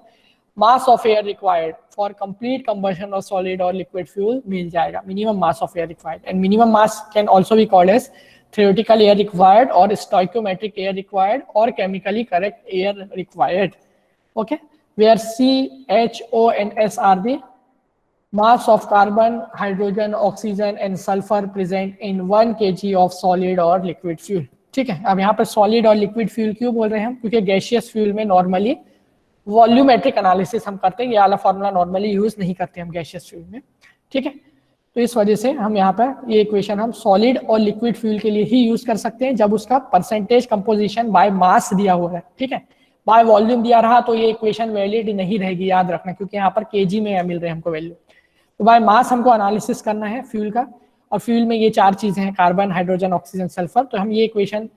mass of air required for complete combustion of solid और लिक्विड फ्यूल मिल जाएगा, minimum mass of air required. And minimum mass can also be called as theoretical air required or stoichiometric air required or chemically correct air required, okay, where C, H, O and S are the mass of carbon, hydrogen, oxygen and sulfur present in 1 kg of solid or liquid fuel। ठीक है, अब यहाँ पर solid और liquid fuel क्यों बोल रहे हैं हम, क्योंकि गैसियस फ्यूल में नॉर्मली वॉल्यूमेट्रिक एनालिसिस हम करते हैं, ये वाला फॉर्मूला नॉर्मली यूज नहीं करते हम गैसियस फ्यूल में। ठीक है, तो इस वजह से हम यहाँ पर ये इक्वेशन हम सॉलिड और लिक्विड फ्यूल के लिए ही यूज कर सकते हैं जब उसका परसेंटेज कंपोजिशन बाय मास दिया हुआ है। ठीक है, बाय वॉल्यूम दिया रहा तो ये इक्वेशन वैलिड नहीं रहेगी, याद रखना, क्योंकि यहाँ पर केजी में मिल रहे हैं हमको वैल्यू। तो बाय मास हमको एनालिसिस करना है फ्यूल का, और फ्यूल में ये 4 चीजें हैं, कार्बन, हाइड्रोजन, ऑक्सीजन, सल्फर। तो हम ये इक्वेशन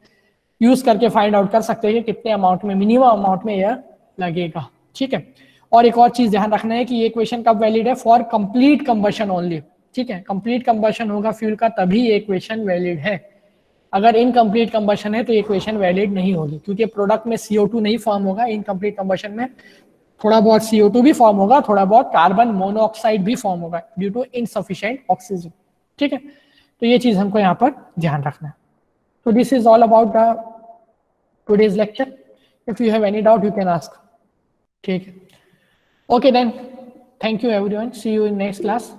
यूज करके फाइंड आउट कर सकते हैं कि कितने अमाउंट में, मिनिमम अमाउंट में यह लगेगा। ठीक है, और एक और चीज ध्यान रखना है कि ये इक्वेशन कब वैलिड है, फॉर कंप्लीट कंबशन ओनली। ठीक है, कंप्लीट कंबशन होगा फ्यूल का तभी ये इक्वेशन वैलिड है, अगर इनकम्प्लीट कंबशन है तो ये इक्वेशन वैलिड नहीं होगी, क्योंकि प्रोडक्ट में CO2 नहीं फॉर्म होगा। इनकम्प्लीट कंबशन में थोड़ा बहुत CO2 भी फॉर्म होगा, थोड़ा बहुत कार्बन मोनोऑक्साइड भी फॉर्म होगा ड्यू टू इनसफिशिएंट ऑक्सीजन। ठीक है, तो ये चीज हमको यहाँ पर ध्यान रखना है। तो this is all about the today's lecture. If you have any doubt you can ask. ठीक है, okay then, thank you everyone, see you in next class.